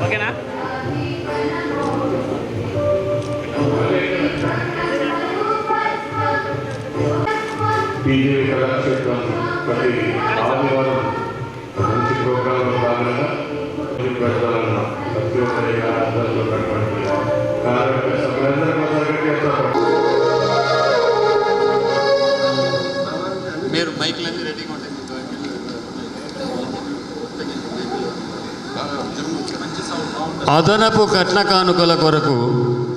ఓకేనా? టీవీ కళాక్షేత్రం ప్రతి ఆదివారం మంచి ప్రోగ్రాంలో భాగంగా ప్రజలన్న ప్రతి ఒక్కరి ఆధారంలో ఉన్నటువంటి కార్యక్రమ సభలందరూ మీరు మైక్లన్నీ రెడీగా ఉంటాయి. అదనపు కట్న కానుకల కొరకు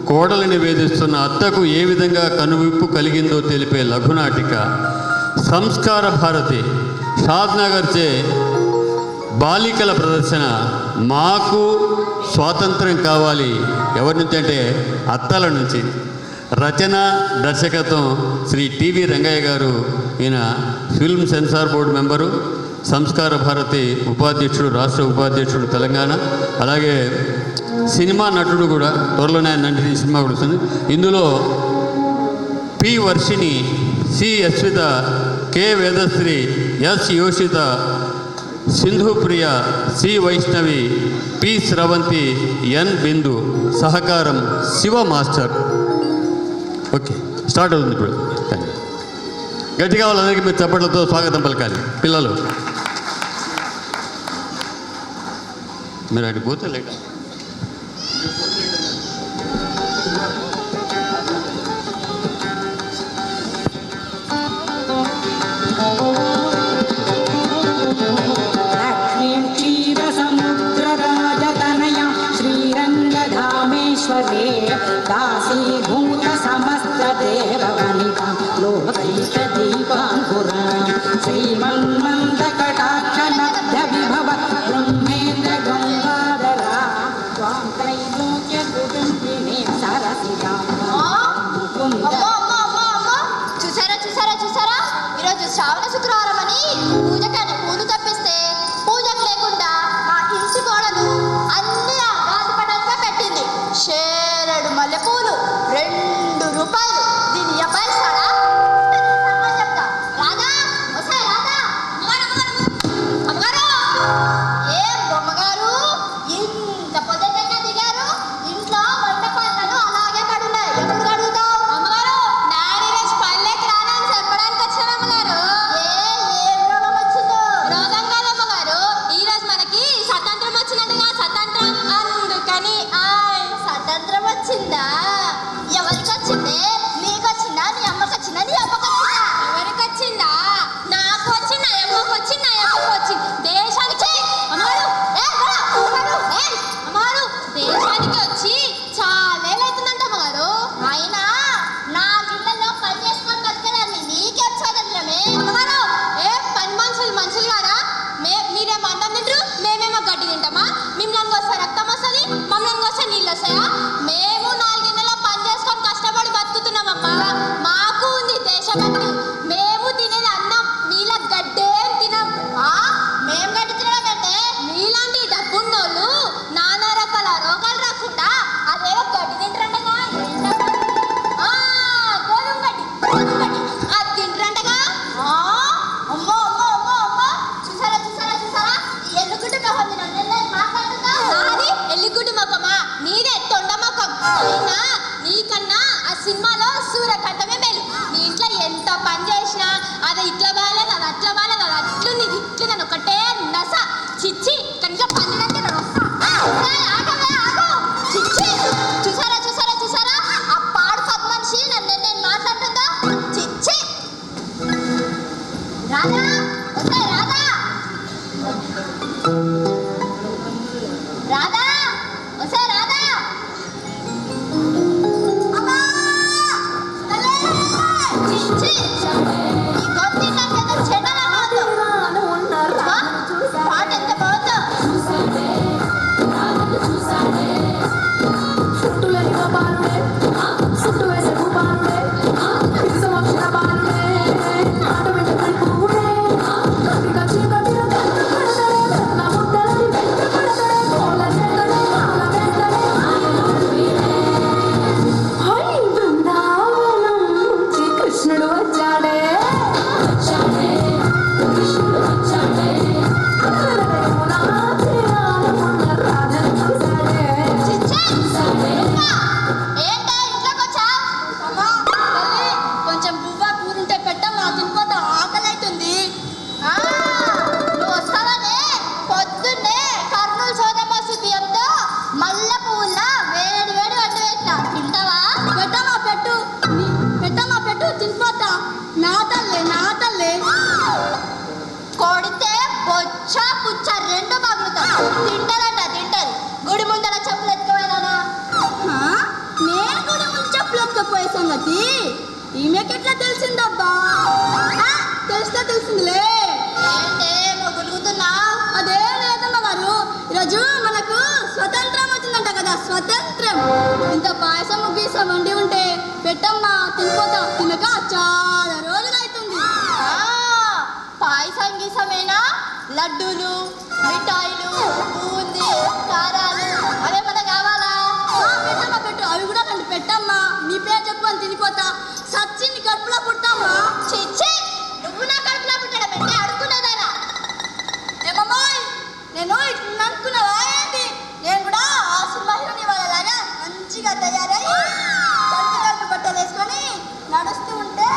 కోడలిని వేధిస్తున్న అత్తకు ఏ విధంగా కనువిప్పు కలిగిందో తెలిపే లఘునాటిక సంస్కార భారతి షాద్నగర్చే బాలికల ప్రదర్శన. మాకు స్వాతంత్రం కావాలి ఎవరి నుంచి అంటే అత్తల నుంచి. రచన దర్శకత్వం శ్రీ టివి రంగయ్య గారు. ఈయన ఫిల్మ్ సెన్సార్ బోర్డు మెంబరు, సంస్కార భారతి ఉపాధ్యక్షుడు, రాష్ట్ర ఉపాధ్యక్షుడు తెలంగాణ. అలాగే సినిమా నటుడు కూడా. త్వరలోనే ఆయన నటి సినిమా కూడా వస్తుంది. ఇందులో P Varshini, C Ashwitha, K Vedashree, S Yoshitha, Sindhupriya, C Vaishnavi, P Sravanthi, N Bindu. సహకారం శివ మాస్టర్. ఓకే, స్టార్ట్ అవుతుంది ఇప్పుడు. గట్టిగా వాళ్ళందరికీ మీరు చప్పట్లతో స్వాగతం పలకాలి. పిల్లలు మీరు అటు పోతే లేక శ్రీరంగధామేశ్వరే దాసీభూత సమస్త దేవవనితా లోకైక దీపాంకురా శ్రీమన్మందకటాక్ష నబ్ధ విభవ బ్రహ్మేంద్ర గంగాధరా త్వాం త్రైలోక్య కుటుంబిని సరసిజా ముకుంద. చూసారా చూసారా చూసారా, ఈరోజు శ్రావణ శుక్రవారం అని పూజకని పూలు తప్పిస్తే పూజకు లేకుండా మా ఇంటి కోడలు అన్ని గాజుపటంగా పెట్టింది. షేరడు మల్లెపూలు 2 రూపాయలు. దీని ఎబ్బాయిస్తాడా చెప్తా. రాధా వస్తాయి రాధా. అమ్మగారు ఏం బొమ్మగారు ఇంత పొద్దుగా దిగారు? ఇంట్లో వంట పాత్రలు అలాగే కడున్నాయి. ఎప్పుడు కడుగుతావు? అమ్మగారు నాని రోజు పల్లెకి రానని చెప్పడానికి వచ్చాను అమ్మగారు. ఏం రోగం వచ్చిందో? రోగం కాదమ్మగారు, ఈ రోజు మనకి స్వతంత్రం వచ్చినట్టుగా. స్వతంత్రం అందుకని. స్వతంత్రం వచ్చిందా? ఎవరికి వచ్చింది? నీకు వచ్చిందా? నీ అమ్మకి వచ్చిందా? నీ అమ్మకి వచ్చిందా? ఎవరికి వచ్చిందా? నాకు వచ్చింది, నా అమ్మకి వచ్చింది, నా అమ్మకి వచ్చింది. దేశానికి అమ్మగారు అమ్మగారు దేశానికి వచ్చి చాలేలవుతుందంట అమ్మగారు. అయినా నా జిల్లాలో పని చేసుకొని బతకదాన్ని, నీకేం స్వాతంత్రమే? అమ్మగారు పని మనుషులు కాదా? మీరేమో అన్నం తింటారు, మేమేమో గడ్డి తింటామా? మిమ్మల్ని వస్తే రక్తం వస్తుంది, మమ్మల్ని వస్తే నీళ్ళు వస్తాయా? మేము 4 నెలల్లో పని చేసుకొని కష్టపడి బతుకుతున్నామమ్మా. మాకు ఉంది దేశభక్తి. మేము తినేది అన్నం, మీలా గడ్డేం తినం. మేం గడ్డి తినడం అంటే మీలాంటి డబ్బున్నోళ్ళు నానా రకాల రోగాలు రాకుండా అదేదో గడ్డి తింటారంటగా. గోధుమ గడ్డి అది తింటారంటగా. అమ్మో అమ్మో అమ్మో అమ్మో, చూసారా చూసారా చూసారా, ఈ ఎల్లుగుడ్డు మొహం మాట్లాడుతుందా? అది ఎల్లుగుడ్డు మొక్కమా? నీదే తొండ మొక్కం. అయినా నీకన్నా ఆ సినిమాలో సూర్యకాంతమే మేలు. నీ ఇంట్లో ఎంత పని చేసినా అది ఇట్లా బాగాలేదు, అది అట్లా బాగాలేదు, అది అట్లుంది, ఇది ఇట్లు, నన్ను ఒకటే నస. చిచ్చి కనుక పనులంటే చిచ్చి. చూసారా చూసారా చూసారా, ఆ పాడు పక్క మనిషి నేను మాట్లాడుతుందా? చిచ్చి. రాధా వస్తాయి రాధా. రాధా వస్తాయి రాధా. చిచ్చి ఈ గొంతు కదా చెడ్డలా పాట ఎంత బాగుందో. ఆట ఈమెకెట్లా తెలిసిందబ్బా? తెలిస్తే తెలిసిందిలే. ఏంటే మొగులుగుతున్నావు? అదే లేదమ్మ గారు, ఈరోజు మనకు స్వతంత్రం వచ్చిందంట కదా, స్వతంత్రం. ఇంత పాయసం గీసం వండి ఉంటే పెట్టమ్మా, తినిపోతాం. తినక చాలా రోజులు అవుతుంది. పాయసం గీసమేనా? లడ్డూలు, మిఠాయిలు, బూందీ, కారాలు అవేమన్నా కావాలా? పెట్టమ్మా, పెట్టు. అవి కూడా రెండు పెట్టమ్మా. నీ పేరు చెప్పు అని తినిపోతా. సచ్చింది కడుపులో పుట్టమ్మా. చిచ్చి, నువ్వు నా కడుపులో పుట్టడం అంటే అడుక్కునేదానా? ఏమమ్మాయి, నేను ఇట్లా అనుకున్నావా ఏంటి? నేను కూడా ఆ సినిమా హీరోని వాళ్ళలాగా మంచిగా తయారై కడుపు కడుపు బట్టలు వేసుకొని నడుస్తూ ఉంటే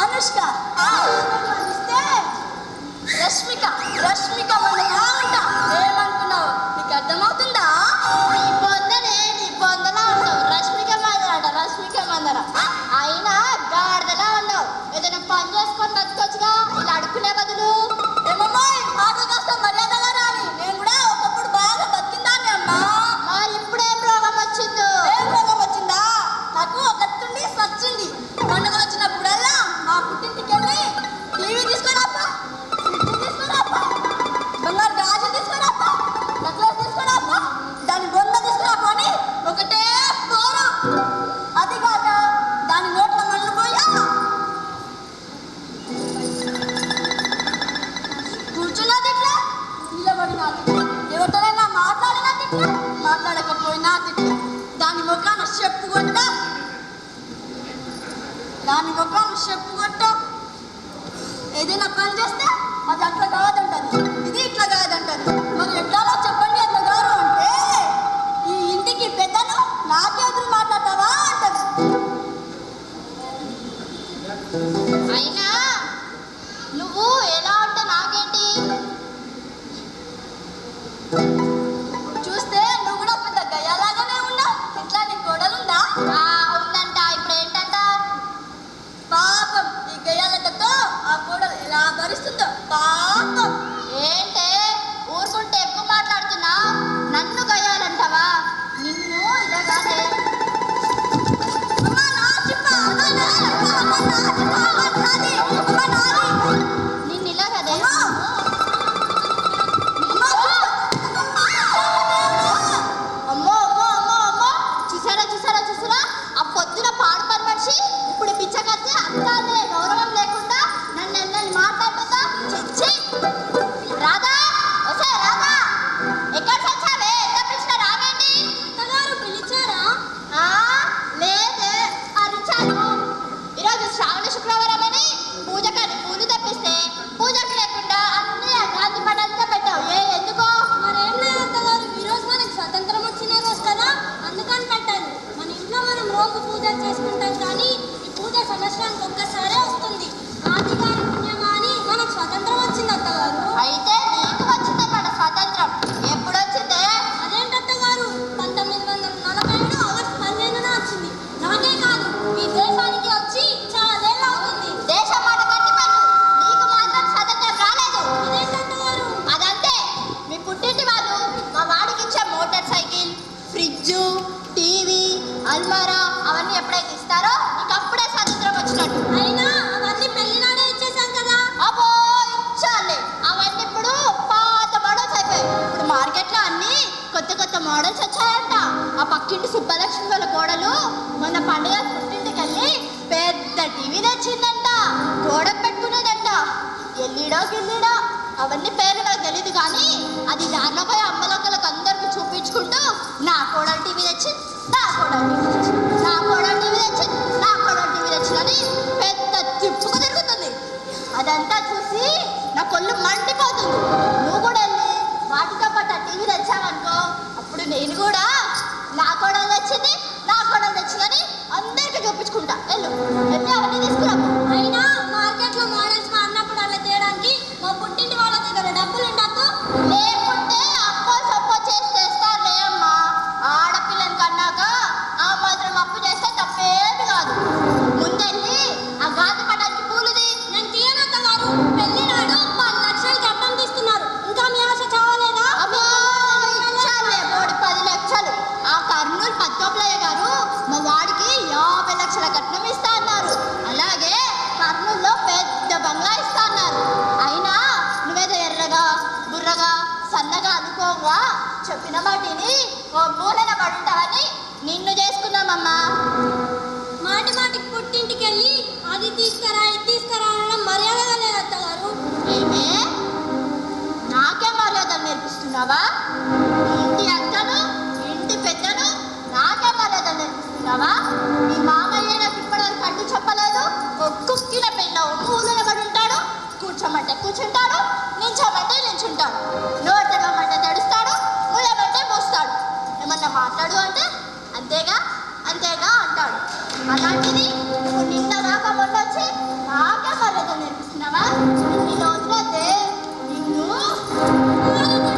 అనుష్క, రష్మిక, రష్మిక మన బాగుంట. ఏమనుకున్నావు? నీకు అర్థమవుతుందా? నీ పొందలా ఉన్నావు. రష్మిక మందరట, రష్మిక మందర. అయినా గాడిదలా ఉన్నావు. ఏదైనా పని చేసుకొని బతకొచ్చుగా, ఇలా అడుక్కునే బదులు. ఏమమ్మాయి, మాట కాస్త మర్యాదగా రాని. నేను కూడా ఒకప్పుడు బాగా బతికిందాన్ని అమ్మా. మరి ఇప్పుడేం రోగం వచ్చిందో? ఏం రోగం వచ్చిందా? నాకు ఒకటుండి సచ్చింది. పండుగలు వచ్చినప్పుడల్లా మా పుట్టింటికి వెళ్ళి టీవీ తీసుకురాపా, ఫ్రిడ్జ్ తీసుకురాపా, బంగారు గాజులు తీసుకురాపా, నెక్లెస్ తీసుకురాపా, దాని బొంద తీసుకురాపా అని ఒకటే పోరు. అది కాక దాని నోట్లో మళ్ళీ పోయా కూర్చున్నది ఇట్లా, నిలబడినది ఎవరితోనైనా మాట్లాడినది ఇట్లా, మాట్లాడకపోయినా తిట్లా. దాని ముఖాన చెప్పు కొట్ట, దాని ముఖాన చెప్పు కొట్ట. ఏదైనా పని చేస్తే అది అట్లా కాదంటది, ఇది ఇట్లా కాదంటది. మరి ఎట్లానో చెప్పండి అత్తగారు అంటే, ఈ ఇంటికి పెద్దను నాకే ఎదురు మాట్లాడతావా అంటది. అయినా నువ్వు ఎలా ఉంటే నాకేంటి? చూస్తే నువ్వు కూడా పెద్ద గయ్యాలాగానే ఉన్నావు. ఇట్లా నీ గొడవలుందా? ఉందంట. ఇప్పుడు ఏంటంట? పాపం ఈ గయ్యాలతో ఆ కోడలు ఎలా భరిస్తుందో పాపం. ఏంటే ఊరుకుంటే ఎక్కువ మాట్లాడుతున్నా? నన్ను గయ్యాలంటావా? నిన్ను ఇలా కాదే. అమ్మా నా చిప్ప, అమ్మా నా చిప్ప, అమ్మా నా చిప్ప, అమ్మా నాది, అమ్మా నాది. నిన్ను ఇలా కదే. అమ్మో అమ్మో అమ్మో అమ్మో, చూసారా చూసారా చూసారా? ఆ పొద్దున పాడు పని మనిషి ఇప్పుడు పిచ్చకత్తి అత్తానే గౌరవం లేకుండా నన్ను ఎన్నెల్ని మాట్లాడుతుందా? చిచ్చి రాధా, వసే రాధా, ఎక్కడ చచ్చావే? ఎంత పిలిచినా రావేంటి? అత్తగారు పిలిచారా? లేదే, అరిచాను. ఈరోజు శ్రావణ శుక్రవారం అని పూజకని పూలు తెప్పిస్తే పూజకు లేకుండా అన్ని గాంధీ పడంతా పెట్టావు. ఎందుకో? మరేం లేదు అత్తగారు, ఈరోజు మనకి స్వతంత్రం వచ్చిన రోజు కదా, అందుకని పెట్టాను. మన ఇంట్లో మనం రోజు పూజలు చేసుకుంటాం, కానీ ఈ పూజ సంవత్సరానికి ఒక్కసారే వస్తుంది. ఆదిగారి పుణ్యమా అని మనకు స్వతంత్రం వచ్చింది అత్తగారు. అయితే నీకు వచ్చిందన్నమాట స్వాతంత్రం. ఎప్పుడు వచ్చిందే? అదేంటి అత్తగారు, 1947 ఆగస్టు 15న వచ్చింది. నాకే కాదు, ఈ దేశానికి వచ్చి చాలా ఏళ్ళు అవుతుంది. దేశం మాట కట్టిపెట్టు, నీకు మాత్రం స్వాతంత్రం రాలేదు. అదేంటి అత్తగారు? అదంతే. మీ పుట్టింటి వాళ్ళు మా వాడికి ఇచ్చే మోటార్ సైకిల్, ఫ్రిడ్జ్, టీవీ, అల్మారా అవన్నీ ఎప్పుడైతే ఇస్తారో నీకు అప్పుడే స్వాతంత్రం వచ్చినట్టు. అయినా అవన్నీ పెళ్లినాడే ఇచ్చేసాం కదా. అబ్బో ఇచ్చాలే, అవన్నీ ఇప్పుడు పాత మోడల్స్ అయిపోయాయి. ఇప్పుడు మార్కెట్లో అన్ని కొత్త కొత్త మోడల్స్ వచ్చాయంట. ఆ పక్కింటి సుబ్బలక్ష్మి వాళ్ళ కోడలు మొన్న పండుగ పుట్టింటికి వెళ్ళి పెద్ద టీవీ తెచ్చిందంట, గోడకు పెట్టుకునేదంట. ఎల్లిడో గిల్లిడో అవన్నీ పేర్లు నాకు తెలీదు, కానీ అది దారిలో పోయి అమ్మలక్కలకు అందరికి చూపించుకుంటూ నా కోడలు టీవీ తెచ్చింది, నా కోడలు టీవీ తెచ్చింది, నా కోడలు టీవీ తెచ్చింది, నా కోడలు టీవీ తెచ్చిందని పెద్ద తిప్పుకు తిరుగుతుంది. అదంతా చూసి నా కొళ్ళు మండిపోతుంది. నువ్వు కూడా వెళ్ళి వాటితో పాటు ఆ టీవీ తెచ్చావనుకో, అప్పుడు నేను కూడా నా కోడలు తెచ్చింది, నా కోడలు తెచ్చిందని అందరికీ చూపించుకుంటా. వెళ్ళి అవన్నీ తీసుకురాము. అయినా మార్కెట్లో మోడల్స్ మారినప్పుడు అలా తేయడానికి మా పుట్టింటి వాళ్ళ దగ్గర డబ్బులు ఉండద్దు. లేకుంటే అప్పో సప్పో చేసి తెస్తారులే అమ్మా. ఆడపిల్లని కన్నాక ఆ మాత్రం అప్పు చేస్తే తప్పేది కాదు. ముందెళ్ళి ఆ గాంధీ పటానికి పూలుది. నేను తీయనత్తగారు, పెళ్లి నాడు 10 లక్షలకి అప్పం తీస్తున్నారు. ఇంకా మీ ఆశ చావలేదా? అమ్మో ఇచ్చారులే 10 లక్షలు. దొంగ చెప్పిన మాటిని ఓ మూలన పడుంటావని నిన్ను చేసుకున్నామమ్మా. మాటి మాటికి పుట్టింటికి వెళ్ళి అది తీసుకురా ఇది తీసుకురా అనడం మర్యాదగా లేదు అత్తగారు. ఏమే నాకే మర్యాదలు నేర్పిస్తున్నావా? ఇంటి అత్తను ఇంటి పెద్దను నాకే మర్యాదలు నేర్పిస్తున్నావా? మీ మామయ్య నాకు ఇప్పటివరకు అడ్డు చెప్పలేదు. కుక్కిన పిల్ల మూలన పడి ఉంటాడు, కూర్చోమంటే కూర్చుంటాడు, నించోమంటే నించుంటాడు, నోరు తెరవమంటే తెడుస్తాడు, ముళ్ళమంటే మోస్తాడు. ఏమన్నా మాట్లాడు అంటే అంతేగా అంతేగా అంటాడు. అలాంటిది నువ్వు నిన్న దాకా మొన్నొచ్చి నాకే మర్యాద నేర్పిస్తున్నావా? నిన్ను వదిలేదే నిన్ను నాకే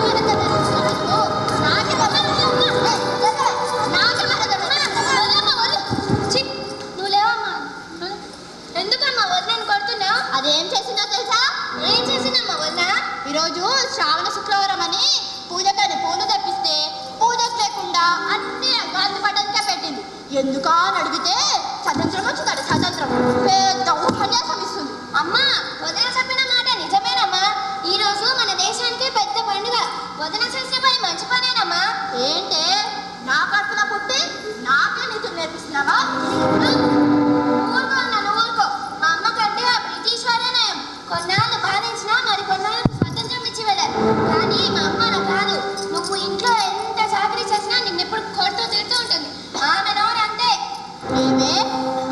మర్యాద నేర్పిస్తున్నావు. నాకే నువ్వు లేవమ్మా. ఎందుకమ్మా వదిలేని కొడుతున్నావు? అదేం చేసిందో తెలుసా? ఏం చేసిందమ్మా వదిన? ఈరోజు శ్రావణ శుక్రవారం అని పూజకని పూలు తెప్పిస్తే పూజకు లేకుండా అన్ని గాంధీ పట్టణకే పెట్టింది. ఎందుకా అని అడిగితే స్వతంత్రం వచ్చిందండి. స్వతంత్రం పెద్ద ఉపన్యాసం ఇస్తుంది. అమ్మా వదిన చెప్పిన మాట నిజమేనమ్మా. ఈ రోజు మన దేశానికి పెద్ద పండుగ. వదిన చేసిన పని మంచి పనేనమ్మా. ఏంటే నా కడుపున పుట్టి నాకే నీతులు నేర్పిస్తున్నావా? ఊరుకో అన్న నువ్వు ఊరుకో. మా అమ్మ కంటే ఆ బ్రిటిష్ వారే నయం. కొన్నాళ్ళు బాధించినా మరి కొన్నాళ్ళు స్వతంత్రం ఇచ్చి వెళ్ళారు. కానీ మా అమ్మ అలా కాదు. నువ్వు ఇంట్లో ఎంత చాకరీ చేసినా నిన్నెప్పుడు కొడుతూ తిడుతూ ఉంటుంది. ఆమె నోరు అంతే. ఏమే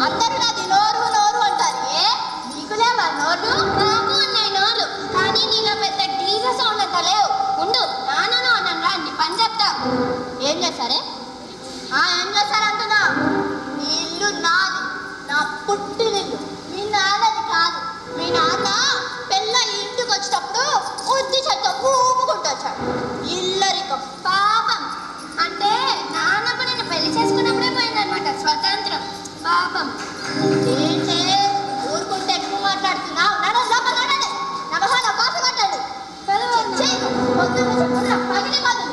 అందరూ నాది నోరు నోరు అంటారు. నీకు లేవా నోరు? నాకు ఉన్నాయి నోరు. కానీ నీలో పెద్ద డీజే సౌండ్ అంత లేవు. ఉండు నాన్నను అన్నాను రా నీ పని చెప్తా. ఏం చేస్తారే? ఏం చేస్తారంటున్నా? ఈ ఇల్లు నాది, నా పుట్టినిల్లు. మీ నాన్నది కాదు. మీ నాన్న పెళ్ళ ఇంటికి వచ్చేటప్పుడు ఉద్ది చెత్త ఊపుకుంటూ వచ్చాడు. ఇల్లరికం పాపం అంటే నాన్నకు నేను పెళ్లి చేసుకున్నప్పుడే పోయిందనమాట స్వతంత్రం. పాపం. ఏంటే ఊరుకుంటే ఎక్కువ మాట్లాడుతున్నావు? నడండి నమహాన కాఫీ మాట్లాడు. పొద్దున్న చెప్పుకున్నా పగిలి కాదు.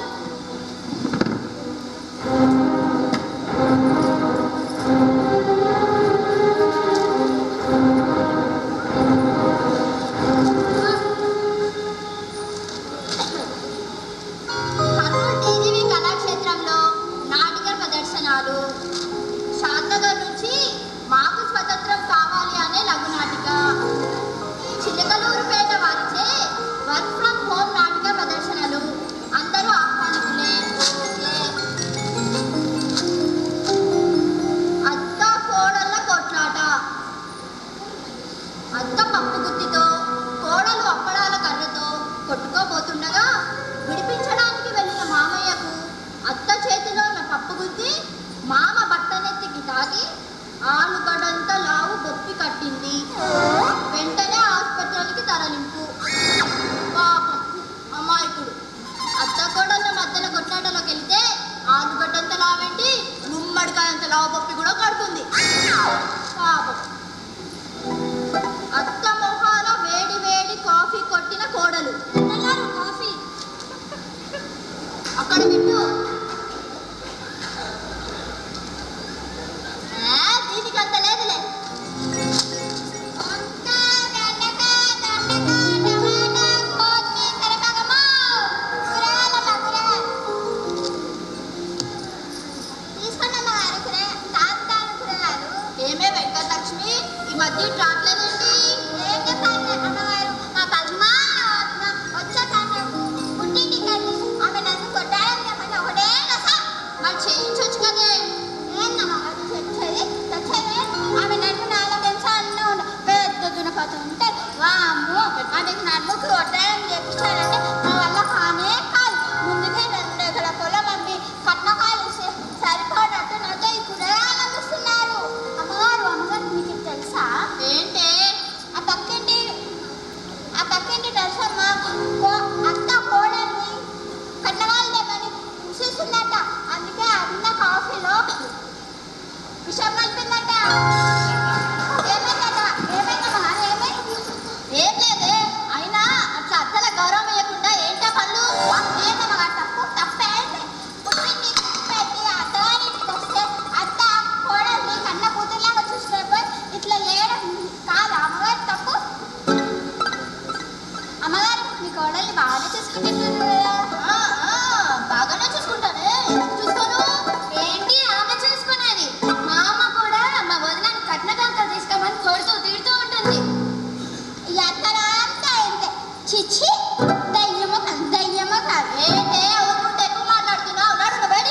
కర్నూలు టీజీవీ కళాక్షేత్రంలో నాటక ప్రదర్శనలు. షాద్నగర్ నుంచి మాకు స్వతంత్రం కావాలి అనే లఘునాటిక. చిలకలూరుపేట వారిచే వర్క్ ఫ్రమ్ హోమ్ నాటక ప్రదర్శనలు. అందరూ ఆహ్వానితులే. అత్త కోడళ్ళ కొట్లాట. అత్త పప్పు గుత్తితో కోడలు అప్పడాల కర్రతో కొట్టుకోబోతుండగా విడిపించడానికి వెళ్ళిన మామయ్యకు అత్త చేతిలో ఉన్న పప్పు గుత్తి మామ బట్టనెత్తికి తాగి ఆలుగడంత లావు బొప్పి కట్టింది. వెంటనే ఆసుపత్రికి తరలింపు. పాపం అమాయకుడు. అత్త కోడళ్ళ మధ్యలో కొట్లాటలోకి వెళ్తే ఆలుగడ్డంత లావేంటి గుమ్మడికాయంత లావు బొప్పి కూడా కడుతుంది. పాపం. అత్త మొహాన వేడి వేడి కాఫీ కొట్టిన కోడలు. కాఫీ అక్కడ పెట్టు. దీనికి అంత లేదులే. ఏమే వెంకటలక్ష్మి ఈ మధ్య రావట్లేదండి? మరి చేయించవచ్చు కదే. ఆమె నన్ను 4 నిమిషాల్లో పెద్ద దునపతి ఉంటే వాము ఆమెకు నన్నుకు వడ్డాయని చెప్పించానంటే నా వల్ల కానే కాదు. ముందుకే 2 ఎకరాల పొలం అమ్మి కట్నకాయలు సరిపడినట్టు నాతో ఈ కూరగాయలు అందిస్తున్నారు. అమ్మగారు మీకు తెలుసా? ఏంటే బాగానే చూసుకుంటానే. ఎందుకు చూసుకోను? ఏంటి ఆమె చూసుకునేది? మా అమ్మ కూడా మా వదినని కట్న కాంకలు తీసుకోమని కొడుతూ తిడుతూ ఉంటుంది. ఎక్కడ అంతా ఏంటే చిచ్చి దయ్యమ్మ కాదు ఏంటే ఊరుకుంటే ఎక్కువ మాట్లాడుతున్నావు. నడు బయట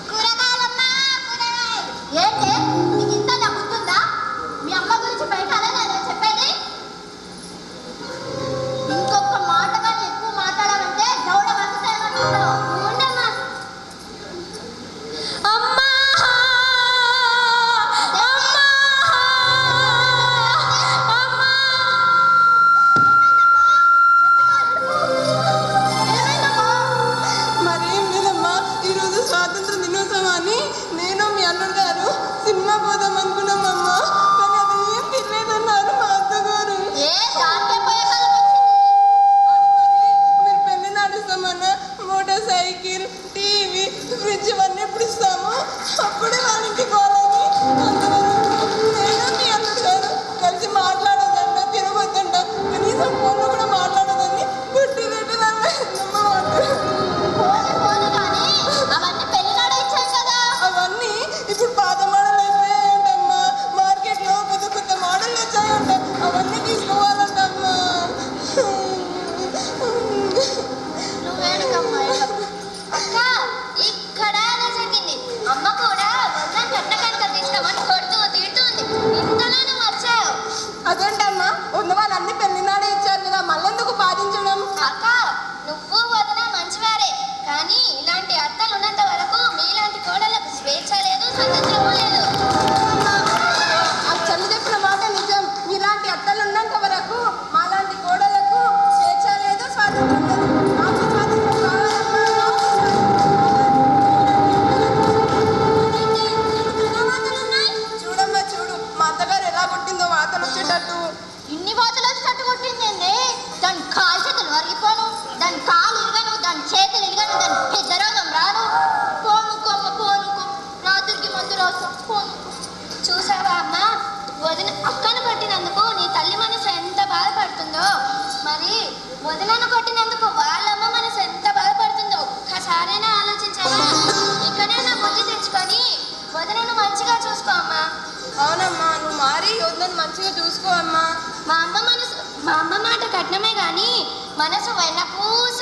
కూరగాయలమ్మా కూరగాయలు ఏంటే నీకు ఇంత నమ్ముతుందా? మీ అమ్మ గురించి బయట అలా నేను చెప్పేది. ఇంకొక మాట కానీ ఎక్కువ మాట్లాడాలంటే దౌడ వస్తాయనుకుంటావు. ఉండమ్మా అమ్మా మరేం లేదమ్మా, ఈరోజు స్వాతంత్ర దినోత్సవాన్ని నేను మీ అల్లుడు గారు సినిమా పోదాం అనుకున్నామమ్మా. కానీ అది ఏం తినలేదన్నారు మా అత్తగారు. ఏ దానికే పోయే కాలం వచ్చింది. అది మరి మీరు పెళ్లి నడుస్తామన్నా మోటార్ సైకిల్ టీవీ ఫ్రిడ్జ్ ఇవన్నీ ఎప్పుడు ఇస్తాము అప్పుడే వాళ్ళ ఇంటికి పోవాలని. అంతవరకు నేను మీ అల్లుడు గారు కలిసి మాట్లాడదంట తిరగొద్దంట కనీసం ఫోన్లో కూడా మాట్లాడదని గుట్టి పెట్టి పోను కానీ అవన్నీ పెళ్లినాడే ఇచ్చాను కదా. అవన్నీ ఇప్పుడు పాత మోడల్ అయిపోయాయంటమ్మా. మార్కెట్లో కొత్త కొత్త మోడల్ వచ్చాయంట. అవన్నీ తీసుకోవాలంటమ్మా. నువ్వేడుకమ్మా అక్క ఇక్కడ అదే జరిగింది. అమ్మ కూడా వదిన కట్న కానుకలు తీసుకోమని కొడుతూ తిడుతుంది. ఇంతలో నువ్వు వచ్చావు. అదేంటమ్మా, ఉన్న వాళ్ళన్ని పెళ్లినాడే ఇచ్చారు కదా, మళ్ళెందుకు బాధించడం? అక్క నువ్వు వదిన మంచివారే కానీ ఇలాంటి అత్తలు ఉన్నంత వరకు మీలాంటి కోడలకు స్వేచ్ఛ లేదు, స్వతంత్రము లేదు. ఆ చెల్లి చెప్పిన మాట నిజం. మీలాంటి అత్తలు ఉన్నంత వరకు మాలాంటి కోడలకు స్వేచ్ఛ లేదు, స్వాతంత్రం లేదు. నాకు స్వాతంత్రం కావాలమ్మా, నాకు చూడమ్మా చూడు, మా అత్తగారు ఎలా కొట్టిందో వాతలు వచ్చేటట్టు. ఇన్ని వాతలు వచ్చేటట్టు కొట్టింది. దాని కాలు చేతులు వరిగిపోను, దాని కాలు ఇరగను, దాని చేతులు ఇరగను, దాని పెద్ద రోగం రాను. పోను రాత్రికి మందు రాస్తాం పోను. చూసావా అమ్మా, వదిన అక్కను కొట్టినందుకు నీ తల్లి మనసు ఎంత బాధపడుతుందో, మరి వదినను కొట్టినందుకు వాళ్ళమ్మ మనసు ఎంత బాధపడుతుందో ఒక్కసారైనా ఆలోచించావా? ఇక్కడైనా బుద్ధి తెచ్చుకొని వదినను మంచిగా చూసుకో అమ్మా. అవునమ్మా, నువ్వు మారి వద్దని మంచిగా చూసుకో అమ్మా. మా అమ్మ మాట కట్నమే గాని మనసు వెన్న పూస.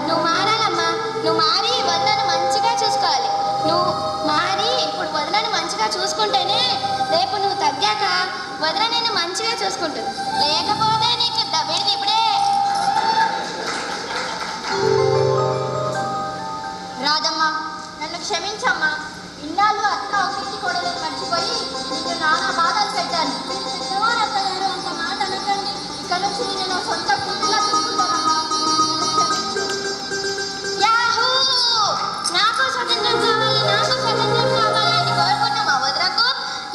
నువ్వు మారాలమ్మా. నువ్వు మారి వదలను మంచిగా చూసుకోవాలి. నువ్వు మారి ఇప్పుడు వదలను మంచిగా చూసుకుంటేనే రేపు నువ్వు తగ్గాక వదల నేను మంచిగా చూసుకుంటుంది. లేకపోతే నీకు దబేది ఇప్పుడే. రాజమ్మ నన్ను క్షమించమ్మా. ఇన్నాళ్ళు అత్త ఒకటి కొడలేదు మర్చిపోయి నీకు నానా బాధలు పెట్టాను. మీరు పెద్దవారు అత్తగారు అంత మాట అనకండి. ఇక్కడ నుంచి నేను సొంత కూతురులా చూసుకుంటానమ్మా. యాహూ! నాకు స్వతంత్రం కావాలి, నాకు స్వతంత్రం కావాలి అని కోరుకున్న మా వదిలకు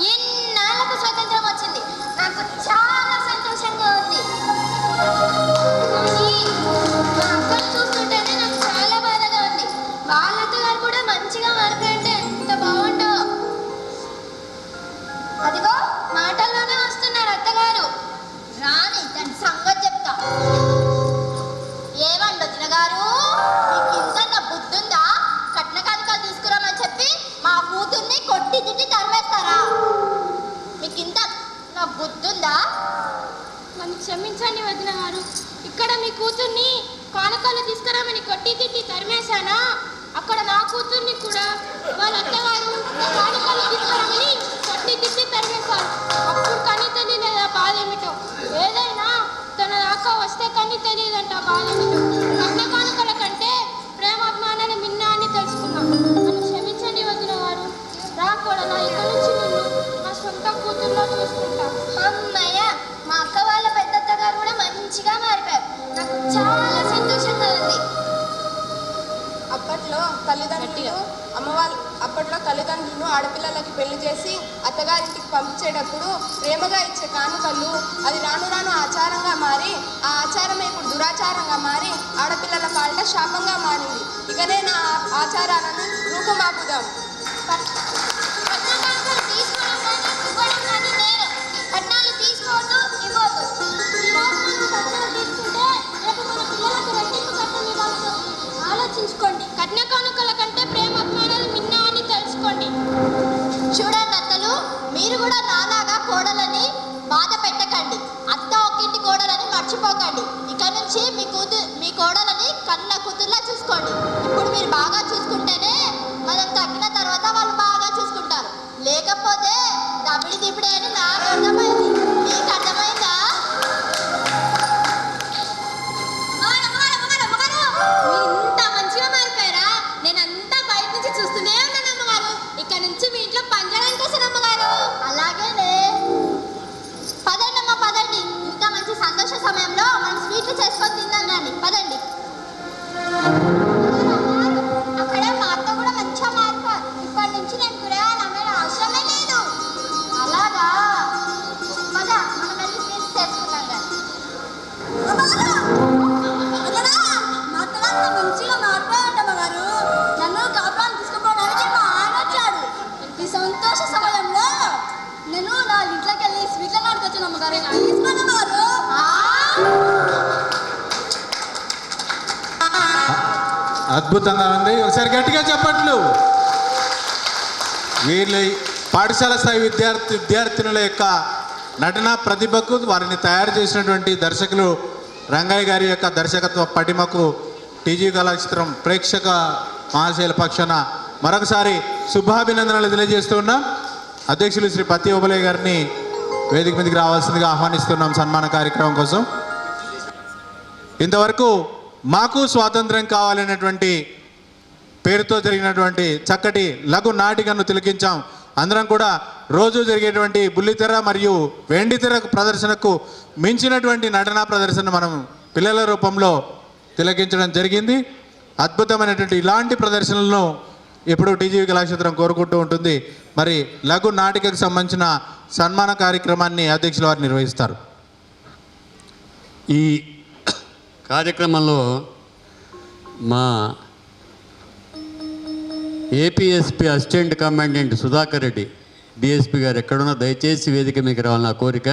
ఇన్నాళ్ళకు స్వతంత్రం వచ్చింది. నాకు చాలా సంతోషంగా ఉంది. కానీ మా అక్కను చూస్తుంటేనే నాకు చాలా బాధగా ఉంది. వాళ్ళ అత్తగారు కూడా మంచిగా మారిపోయింటే ఎంత బాగుండో. అదిగో మాటల్లోనే వస్తున్నారు అత్తగారు. రాని దాని సంగతి చెప్తా. ఏమండి వదిన గారు, మీకు ఇంత బుద్ధుందా? కట్న కానుకలు తీసుకురామని చెప్పి మా కూతుర్ని కొట్టి తిట్టి తరివేస్తారా? మీకు ఇంత నా బుద్ధుందా? నన్ను క్షమించండి వదిన గారు. ఇక్కడ మీ కూతుర్ని కానుకలు తీసుకురామని కొట్టి తిట్టి తరిమేశానా? అక్కడ నా కూతుర్ని కూడా వాళ్ళ అత్తగారు కానుకలు తీసుకురామని కొట్టి తిట్టి తరిమేశారు. అప్పుడు కన్నీ తెలియలేదా బాధ ఏమిటో? ఏదైనా తన దాకా వస్తే కన్నీ తెలియదంట బాధ ఏమిటో. కట్న కానుకల కంటే ప్రేమాభిమానాన్ని మిన్నా అని తెలుసుకున్నాం. నన్ను క్షమించండి వదిన గారు. రాకూడదా ఇక్కడ నుంచి నిన్ను నా సొంత కూతుర్లో చూసుకుంటా. అమ్మయ్య, మా అక్క వాళ్ళ పెద్దత్త గారు కూడా మంచిగా మారిపోయారు. నాకు చాలా సంతోషంగా ఉంది. అప్పట్లో తల్లిదండ్రులు ఆడపిల్లలకి పెళ్లి చేసి అత్తగారింటికి పంపించేటప్పుడు ప్రేమగా ఇచ్చే కానుకలు అది రాను రాను ఆచారంగా మారి ఆ ఆచారమే ఇప్పుడు దురాచారంగా మారి ఆడపిల్లల పాలిట శాపంగా మారింది. ఇకనే నా ఆచారాలను రూపుమాపుదాం. కట్నాలు తీసుకోవద్దు, ఇవ్వద్దు. ఈ రోజు మనం కట్నాలు తీసుకుంటే రేపు మన చూడండి అత్తలు, మీరు కూడా నాలాగా కోడలని బాధ పెట్టకండి. అత్త ఒక్కింటి కోడలని మర్చిపోకండి. ఇక నుంచి మీ కోడలని కన్న కూతుర్లా చూసుకోండి. ఇప్పుడు మీరు బాగా చూసుకుంటేనే మనం తగ్గిన తర్వాత వాళ్ళు బాగా చూసుకుంటారు. లేకపోతే దబిడి దిబిడి అని నాకు అర్థమైంది. మీకు అర్థమైందా? ఇంత మంచిగా మారిపోయారా? నేను అంతా బయట నుంచి చూస్తూనే ఉన్నాను అమ్మగారు. ఇక్కడ నుంచి మీ ఇంట్లో పనిచేయడానికి వస్తాను అమ్మగారు. అలాగేనే. పదండి అమ్మ, పదండి. ఇంత మంచి సంతోష సమయంలో మనం స్వీట్లు చేసుకొని తిందాం రండి. పదండి. అక్కడ మా అత్త కూడా మంచిగా మారిపోయారు. ఇప్పటి నుంచి నేను కూరగాయలు అమ్మే అవసరమే లేదు. అలాగా? పద, మనం వెళ్ళి స్వీట్స్ చేసుకుందాం రండి. మంచిగా మాట్లాడండి అమ్మగారు. నన్ను కాపురాన్ని తీసుకుపోవడానికి మా ఆయన వచ్చాడు. ఈ సంతోష సమయంలో నేను నా ఇంట్లోకి వెళ్ళి స్వీట్లను ఆడుకొచ్చాను అమ్మగారు. తీసుకోండి అమ్మగారు. అద్భుతంగా ఉంది. ఒకసారి గట్టిగా చెప్పట్లు. వీళ్ళ పాఠశాల స్థాయి విద్యార్థినుల యొక్క నటన ప్రతిభకు వారిని తయారు చేసినటువంటి దర్శకులు రంగయ్య గారి యొక్క దర్శకత్వ పటిమకు టీజీ కళాక్షేత్రం ప్రేక్షక మహాశైల పక్షాన మరొకసారి శుభాభినందనలు తెలియజేస్తూ ఉన్నాం. అధ్యక్షులు శ్రీ పత్తి ఓబలయ్య గారిని వేదిక మీదకి రావాల్సిందిగా ఆహ్వానిస్తున్నాం సన్మాన కార్యక్రమం కోసం. ఇంతవరకు మాకు స్వాతంత్రం కావాలనేటువంటి పేరుతో జరిగినటువంటి చక్కటి లఘు నాటికను తిలకించాం. అందరం కూడా రోజు జరిగేటువంటి బుల్లితెర మరియు వెండితెర ప్రదర్శనకు మించినటువంటి నటనా ప్రదర్శన మనం పిల్లల రూపంలో తిలకించడం జరిగింది. అద్భుతమైనటువంటి ఇలాంటి ప్రదర్శనలను ఎప్పుడు టీజీవీ కళాక్షేత్రం కోరుకుంటూ ఉంటుంది. మరి లఘు నాటికకు సంబంధించిన సన్మాన కార్యక్రమాన్ని అధ్యక్షుల వారు నిర్వహిస్తారు. ఈ కార్యక్రమంలో మా APSP assistant commandant Sudhakar Reddy DSP గారు ఎక్కడున్నా దయచేసి వేదిక మీకు రావాలని నా కోరిక.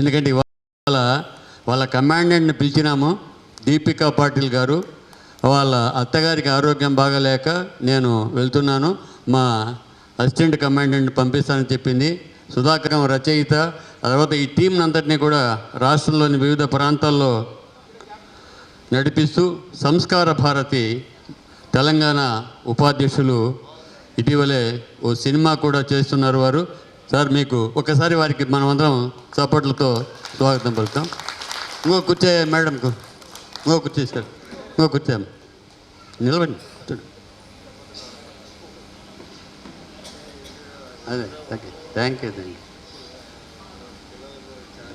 ఎందుకంటే ఇవాళ వాళ్ళ కమాండెంట్ని పిలిచినాము. దీపికా పాటిల్ గారు వాళ్ళ అత్తగారికి ఆరోగ్యం బాగాలేక నేను వెళ్తున్నాను, మా అసిస్టెంట్ కమాండెంట్ పంపిస్తానని చెప్పింది. సుధాకర్ రచయిత, తర్వాత ఈ టీంని అంతటినీ కూడా రాష్ట్రంలోని వివిధ ప్రాంతాల్లో నడిపిస్తూ సంస్కార భారతి తెలంగాణ ఉపాధ్యక్షులు ఇటీవలే ఓ సినిమా కూడా చేస్తున్నారు వారు. సార్ మీకు ఒకసారి వారికి మనమందరం చప్పట్లతో స్వాగతం పలుకుతాం. ఇంకో కూర్చో మేడంకు, ఇంకో కూర్చో సార్, ఇంకో కూర్చోమ్మ, నిలబడి అదే థ్యాంక్ యూ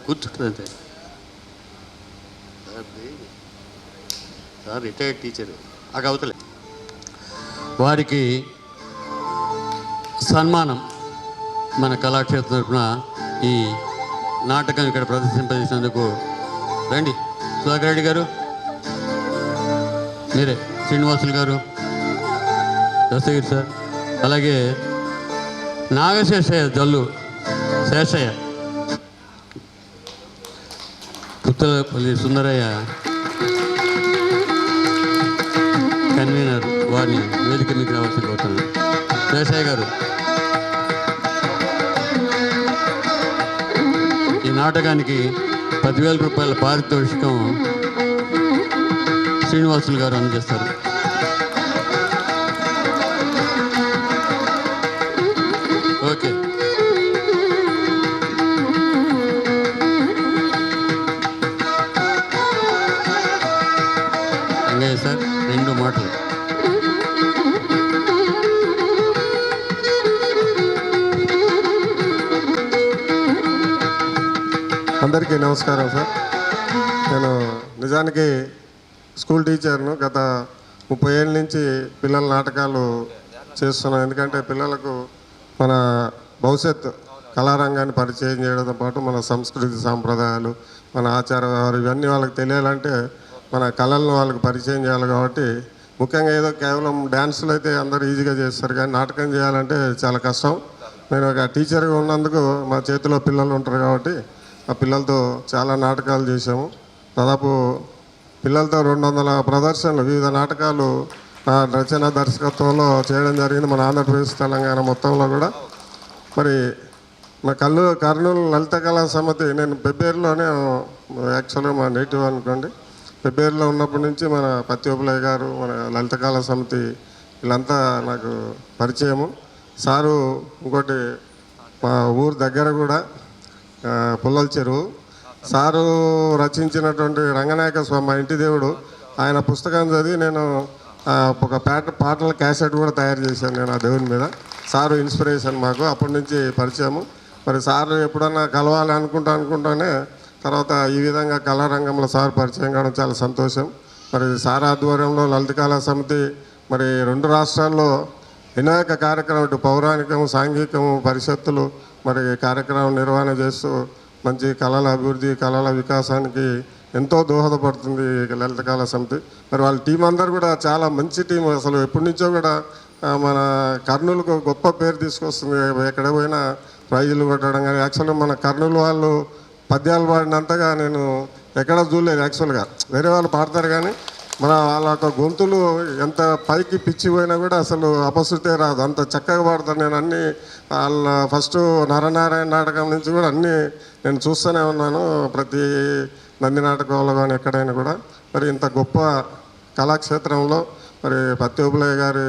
కూర్చుంటుంది సార్ రిటైర్డ్ టీచరు అవతలే. వారికి సన్మానం మన కళాక్షేత్రం తరఫున ఈ నాటకం ఇక్కడ ప్రదర్శింపజేసినందుకు రండి. సుధాకర్ రెడ్డి గారు, మీరే, శ్రీనివాసులు గారు, దస్తగిరి సార్, అలాగే నాగశేషయ్య జల్లు శేషయ్య, పుత్తలపల్లి సుందరయ్య కన్వీనర్, వారిని వేదిక మీకు రావాల్సి కోరుతున్నాను. శేషయ్య గారు, ఈ నాటకానికి 10,000 రూపాయల పారితోషికం శ్రీనివాసులు గారు అందజేస్తారు. ఓకే, రంగయ్య సార్ 2 మాటలు. అందరికీ నమస్కారం సార్. నేను నిజానికి స్కూల్ టీచర్ను. గత 30 ఏళ్ళ నుంచి పిల్లల నాటకాలు చేస్తున్నాను. ఎందుకంటే పిల్లలకు మన భవిష్యత్ కళారంగాన్ని పరిచయం చేయడంతో పాటు మన సంస్కృతి సాంప్రదాయాలు, మన ఆచార వ్యవహారం ఇవన్నీ వాళ్ళకి తెలియాలంటే మన కళలను వాళ్ళకి పరిచయం చేయాలి. కాబట్టి ముఖ్యంగా ఏదో కేవలం డ్యాన్సులు అయితే అందరూ ఈజీగా చేస్తారు, కానీ నాటకం చేయాలంటే చాలా కష్టం. నేను ఒక టీచర్గా ఉన్నందుకు మా చేతిలో పిల్లలు ఉంటారు కాబట్టి ఆ పిల్లలతో చాలా నాటకాలు చేసాము. దాదాపు పిల్లలతో 200 ప్రదర్శనలు, వివిధ నాటకాలు రచన దర్శకత్వంలో చేయడం జరిగింది మన ఆంధ్రప్రదేశ్ తెలంగాణ మొత్తంలో కూడా. మరి మా కర్నూలు లలిత కళా సమితి, నేను పెబ్బేరులోనే యాక్చువల్గా మా నేటివ్ అనుకోండి. పెబ్బేరులో ఉన్నప్పటి నుంచి మన పత్యోపులయ్య గారు, మన లలిత కళా సమితి వీళ్ళంతా నాకు పరిచయము. సారు ఇంకోటి మా ఊరు దగ్గర కూడా పుల్లల చెరువు, సారు రచించినటువంటి రంగనాయక స్వామి మా ఇంటి దేవుడు, ఆయన పుస్తకం చదివి నేను ఒక పాటల క్యాసెట్ కూడా తయారు చేశాను నేను ఆ దేవుని మీద. సారు ఇన్స్పిరేషన్ మాకు, అప్పటి నుంచి పరిచయము. మరి సారు ఎప్పుడన్నా కలవాలి అనుకుంటానే తర్వాత ఈ విధంగా కళారంగంలో సార్ పరిచయం కావడం చాలా సంతోషం. మరి సార్ ఆధ్వర్యంలో లలిత కళా సమితి మరి 2 రాష్ట్రాల్లో అనేక కార్యక్రమం, ఇటు పౌరాణికము, సాంఘికము, పరిషత్తులు మరి కార్యక్రమం నిర్వహణ చేస్తూ మంచి కళల అభివృద్ధి, కళల వికాసానికి ఎంతో దోహదపడుతుంది లలిత కళా సమితి. మరి వాళ్ళ టీం అందరు కూడా చాలా మంచి టీం. అసలు ఎప్పటి నుంచో కూడా మన కర్నూలుకు గొప్ప పేరు తీసుకొస్తుంది. ఎక్కడ పోయినా ప్రైజులు కొట్టడం కానీ, యాక్చువల్గా మన కర్నూలు వాళ్ళు పద్యాలు పాడినంతగా నేను ఎక్కడ చూడలేదు. యాక్చువల్గా వేరే వాళ్ళు పాడతారు కానీ వాళ్ళ యొక్క గొంతులు ఎంత పైకి పిచ్చిపోయినా కూడా అసలు అపశృతే రాదు, అంత చక్కగా పాడతారు. నేను అన్నీ వాళ్ళ ఫస్ట్ నరనారాయణ నాటకం నుంచి కూడా అన్నీ నేను చూస్తూనే ఉన్నాను, ప్రతి నంది నాటకంలో కానీ ఎక్కడైనా కూడా. మరి ఇంత గొప్ప కళాక్షేత్రంలో మరి పత్యోపులయ్య గారి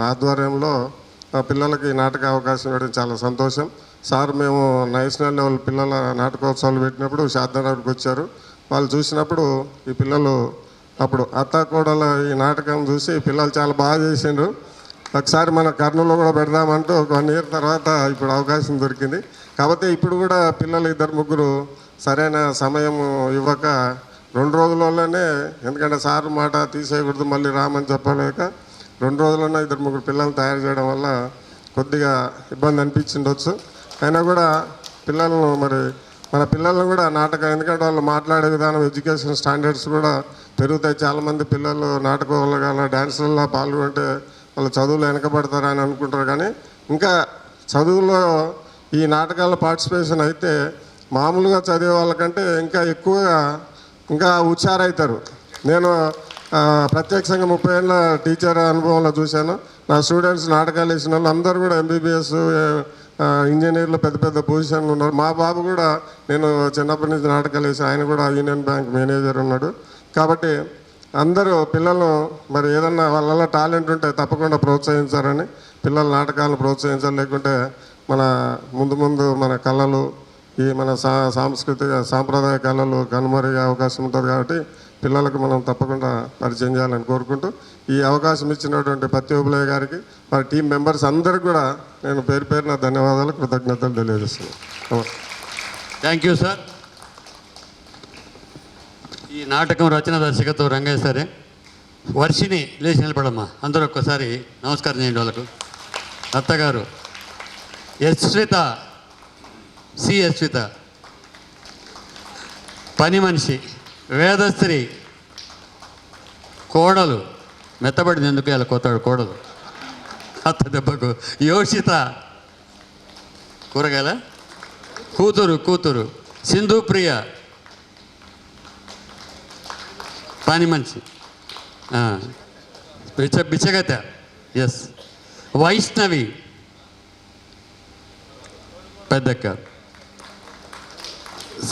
ఆధ్వర్యంలో పిల్లలకి నాటక అవకాశం ఇవ్వడం చాలా సంతోషం. సార్ మేము నేషనల్ లెవెల్ పిల్లల నాటకోత్సవాలు పెట్టినప్పుడు శారదానగర్కి వచ్చారు. వాళ్ళు చూసినప్పుడు ఈ పిల్లలు అప్పుడు అత్తాకోడల ఈ నాటకం చూసి పిల్లలు చాలా బాగా చేసిండ్రు. ఒకసారి మన కర్నూలులో కూడా పెడదామంటూ ఒక 1 year తర్వాత ఇప్పుడు అవకాశం దొరికింది. కాకపోతే ఇప్పుడు కూడా పిల్లలు 2-3 సరైన సమయం ఇవ్వక 2 రోజులలోనే, ఎందుకంటే సార్ మాట తీసేయకూడదు మళ్ళీ రామని చెప్పలేక 2 రోజుల్లోనే 2-3 పిల్లలు తయారు చేయడం వల్ల కొద్దిగా ఇబ్బంది అనిపించిండొచ్చు. అయినా కూడా పిల్లలను మరి మన పిల్లలను కూడా నాటకం, ఎందుకంటే వాళ్ళు మాట్లాడే విధానం, ఎడ్యుకేషన్ స్టాండర్డ్స్ కూడా పెరుగుతాయి. చాలామంది పిల్లలు నాటకాల్లో కానీ డ్యాన్సుల్లో పాల్గొంటే వాళ్ళు చదువులు వెనకబడతారని అనుకుంటారు. కానీ ఇంకా చదువులో ఈ నాటకాల్లో పార్టిసిపేషన్ అయితే మామూలుగా చదివే వాళ్ళకంటే ఇంకా ఎక్కువగా ఇంకా హుషారవుతారు. నేను ప్రత్యక్షంగా 30 ఏళ్ళ టీచర్ అనుభవంలో చూశాను. నా స్టూడెంట్స్ నాటకాలు వేసిన వాళ్ళు అందరూ కూడా MBBS ఇంజనీర్లు పెద్ద పెద్ద పొజిషన్లు ఉన్నారు. మా బాబు కూడా నేను చిన్నప్పటి నుంచి నాటకాలు వేసి, ఆయన కూడా యూనియన్ బ్యాంక్ మేనేజర్ ఉన్నాడు. కాబట్టి అందరూ పిల్లలు మరి ఏదన్నా వాళ్ళ టాలెంట్ ఉంటే తప్పకుండా ప్రోత్సహించారని, పిల్లల నాటకాలను ప్రోత్సహించాలి. లేకుంటే మన ముందు మన కళలు, ఈ మన సాంస్కృతిక సాంప్రదాయ కళలు కనుమరుగే అవకాశం ఉంటుంది. కాబట్టి పిల్లలకు మనం తప్పకుండా పరిచయం చేయాలని కోరుకుంటూ ఈ అవకాశం ఇచ్చినటువంటి పత్యోపులయ్య గారికి, వారి టీం మెంబర్స్ అందరికీ కూడా నేను పేరున ధన్యవాదాలు, కృతజ్ఞతలు తెలియజేస్తున్నాను. Thank you sir. ఈ నాటకం రచన దర్శకత్వం రంగయ్య సరే. వర్షిని లేచి నిలబడమ్మా, అందరూ ఒక్కసారి నమస్కారం చేయండి వాళ్ళకు. అత్తగారు యశ్విత, యశ్విత, పని మనిషి వేదశ్రీ, కోడలు మెత్తబడింది ఎందుకు ఇలా కోతాడు కోడలు అత్త దెబ్బకు, యోషిత కూరగాయల కూతురు సింధుప్రియ పని మనిషి, బిచ్చగత, ఎస్, వైష్ణవి పెద్దక్క,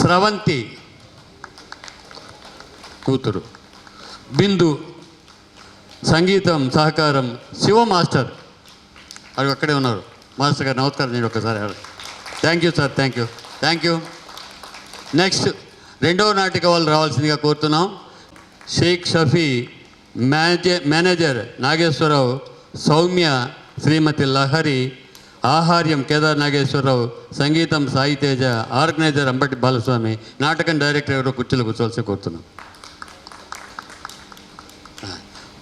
స్రవంతి కూతురు, బిందు సంగీతం సహకారం, శివ మాస్టర్ అది అక్కడే ఉన్నారు. మాస్టర్ గారు నమస్కారం నేను ఒకసారి. Thank you sir, thank you. Next 2వ నాటిక వాళ్ళు రావాల్సిందిగా కోరుతున్నాం. షేక్ షఫీ, మేనేజర్ నాగేశ్వరరావు, సౌమ్య శ్రీమతి లహరి, ఆహార్యం కేదార్ నాగేశ్వరరావు, సంగీతం సాయి తేజ, ఆర్గనైజర్ అంబటి బాలస్వామి, నాటకం డైరెక్టర్ ఎవరో కుర్చీలో కూర్చోవలసి కోరుతున్నాం.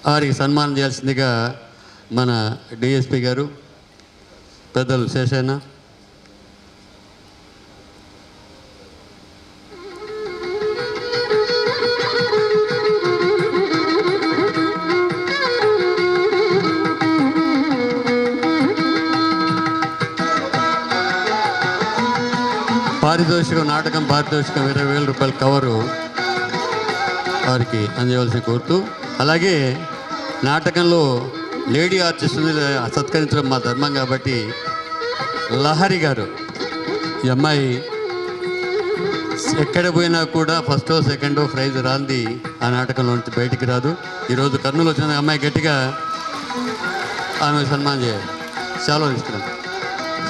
వారికి సన్మానం చేయాల్సిందిగా మన డిఎస్పి గారు పెద్దలు శేషన్న. పారితోషికం, నాటకం పారితోషికం 20,000 రూపాయల కవరు వారికి అందజేయవలసి కోరుతూ, అలాగే నాటకంలో లేడీ ఆర్టిస్టుని సత్కరించడం మా ధర్మం కాబట్టి లహరి గారు. ఈ అమ్మాయి ఎక్కడ పోయినా కూడా ఫస్టో సెకండో ప్రైజ్ రాంది ఆ నాటకంలో నుంచి బయటికి రాదు. ఈరోజు కర్నూలు వచ్చిన అమ్మాయి గట్టిగా ఆమె సన్మానం చేయాలి. శాలువా తీసుకున్నాం.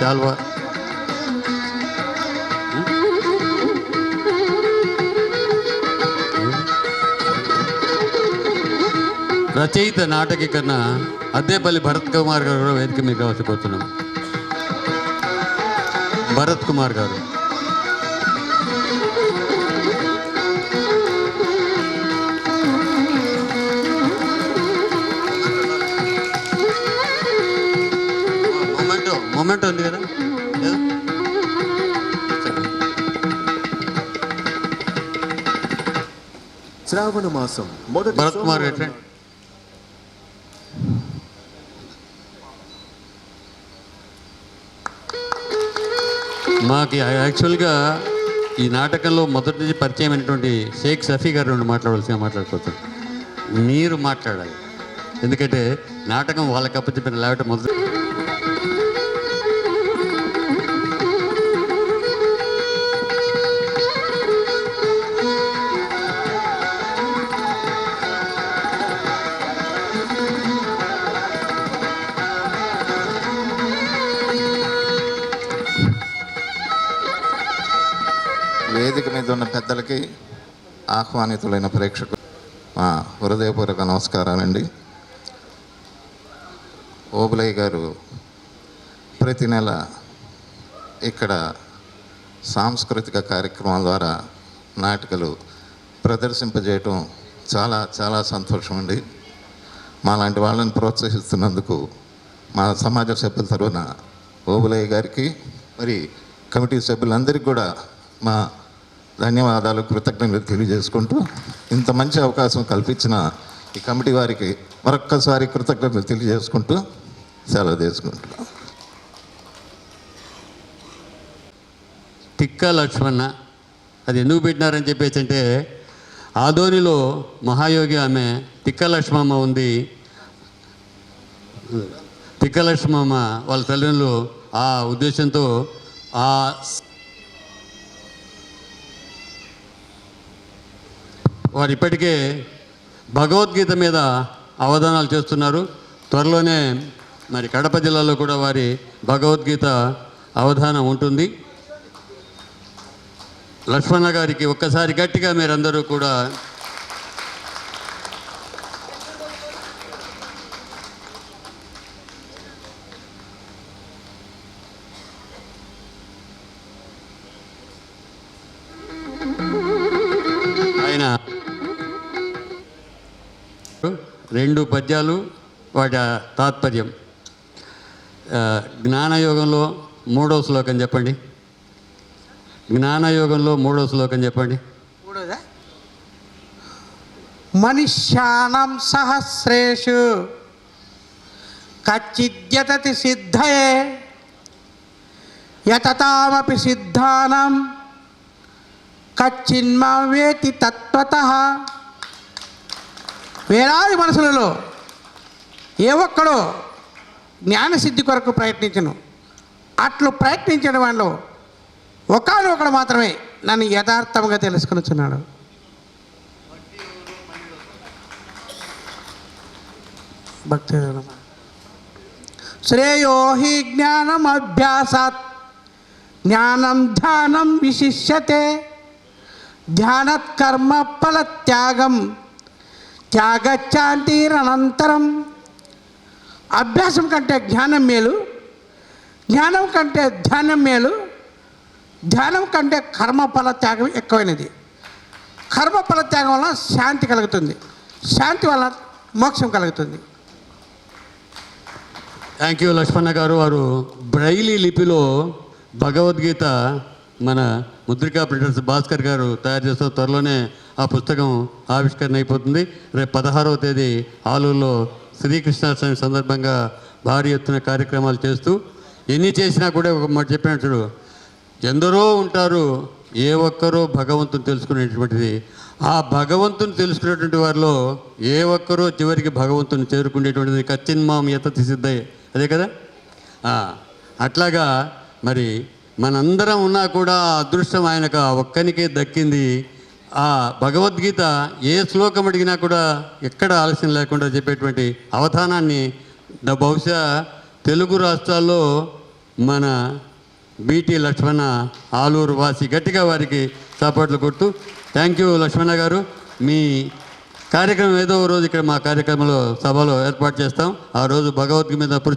శాలువా రచయిత నాటకీకరణ అద్దేపల్లి భరత్ కుమార్ గారు కూడా వేదిక మీకు అవసరపోతున్నాం. భరత్ కుమార్ గారు. మొమెంటో ఉంది కదా. శ్రావణ మాసం మొదటి భరత్ కుమార్ గారు. మాకు యాక్చువల్గా ఈ నాటకంలో మొదటి నుంచి పరిచయం అయినటువంటి షేక్ సఫీ గారు రెండు మాట్లాడవలసిగా మాట్లాడుకోవచ్చు. మీరు మాట్లాడాలి, ఎందుకంటే నాటకం వాళ్ళకి అప్పచెప్పిన లేకపోతే మొదటి వేదిక మీద ఉన్న పెద్దలకి, ఆహ్వానితులైన ప్రేక్షకులు మా హృదయపూర్వక నమస్కారాలండి. ఓబులయ్య గారు ప్రతి నెల ఇక్కడ సాంస్కృతిక కార్యక్రమాల ద్వారా నాటికలు ప్రదర్శింపజేయటం చాలా చాలా సంతోషం అండి. మాలాంటి వాళ్ళని ప్రోత్సహిస్తున్నందుకు మా సమాజ సభ్యుల తరఫున ఓబులయ్య గారికి మరి కమిటీ సభ్యులందరికీ కూడా మా ధన్యవాదాలు, కృతజ్ఞతలు తెలియజేసుకుంటూ ఇంత మంచి అవకాశం కల్పించిన ఈ కమిటీ వారికి మరొక్కసారి కృతజ్ఞతలు తెలియజేసుకుంటూ సెలవు తీసుకుంటున్నాం. తిక్క లక్ష్మణ అది ఎందుకు పెట్టినారని చెప్పేసి అంటే ఆదోనిలో మహాయోగి ఆమె తిక్క లక్ష్మమ్మ ఉంది. తిక్క లక్ష్మమ్మ వాళ్ళ తల్లిదండ్రులు ఆ ఉద్దేశంతో వారు ఇప్పటికే భగవద్గీత మీద అవధానాలు చేస్తున్నారు. త్వరలోనే మరి కడప జిల్లాలో కూడా వారి భగవద్గీత అవధానం ఉంటుంది. లక్ష్మణ గారికి ఒక్కసారి గట్టిగా మీరందరూ కూడా ఆయన 2 పద్యాలు వాటి తాత్పర్యం. జ్ఞానయోగంలో 3వ శ్లోకం చెప్పండి. జ్ఞానయోగంలో 3వ శ్లోకం చెప్పండి. మనుష్యాణం సహస్రేషు కచ్చిద్యతతి సిద్ధయే యతతామపి సిద్ధానం కచ్చిన్మవేతి తత్వతః. వేలాది మనసులలో ఏ ఒక్కడో జ్ఞానసిద్ధి కొరకు ప్రయత్నించను. అట్లు ప్రయత్నించడం వాళ్ళు ఒకడు మాత్రమే నన్ను యథార్థంగా తెలుసుకొనిచున్నాడు. భక్తి శ్రేయో హి జ్ఞానం అభ్యాసాత్ జ్ఞానం ధ్యానం విశిష్యతే ధ్యానత్ కర్మ ఫల త్యాగం త్యాగశాంతిరనంతరం. అభ్యాసం కంటే జ్ఞానం మేలు, జ్ఞానం కంటే ధ్యానం మేలు, ధ్యానం కంటే కర్మఫల త్యాగం ఎక్కువైనది. కర్మఫల త్యాగం వల్ల శాంతి కలుగుతుంది, శాంతి వల్ల మోక్షం కలుగుతుంది. థ్యాంక్ యూ లక్ష్మణ గారు. వారు బ్రైలీ లిపిలో భగవద్గీత మన ముద్రికా ప్రింటర్స్ భాస్కర్ గారు తయారు చేస్తూ త్వరలోనే ఆ పుస్తకం ఆవిష్కరణ అయిపోతుంది. రేపు 16వ తేదీ ఆలూరులో శ్రీకృష్ణాష్టమి సందర్భంగా భారీ ఎత్తున కార్యక్రమాలు చేస్తూ ఎన్ని చేసినా కూడా ఒక మాట చెప్పినట్టు ఎందరో ఉంటారు, ఏ ఒక్కరో భగవంతుని తెలుసుకునేటువంటిది. ఆ భగవంతుని తెలుసుకునేటువంటి వారిలో ఏ ఒక్కరో చివరికి భగవంతుని చేరుకునేటువంటిది కచ్చిన్మాం యతతి సిద్ధయ్య, అదే కదా. అట్లాగా మరి మనందరం ఉన్నా కూడా ఆ అదృష్టం ఆయనకు ఆ ఒక్కనికే దక్కింది. ఆ భగవద్గీత ఏ శ్లోకం అడిగినా కూడా ఎక్కడ ఆలస్యం లేకుండా చెప్పేటువంటి అవధానాన్ని బహుశా తెలుగు రాష్ట్రాల్లో మన బీటీ లక్ష్మణ ఆలూరు వాసి. గట్టిగా వారికి చప్పట్లు కొడుతూ థ్యాంక్ యూ లక్ష్మణ గారు. మీ కార్యక్రమం ఏదో రోజు ఇక్కడ మా కార్యక్రమంలో సభలో ఏర్పాటు చేస్తాం. ఆ రోజు భగవద్గీత మీద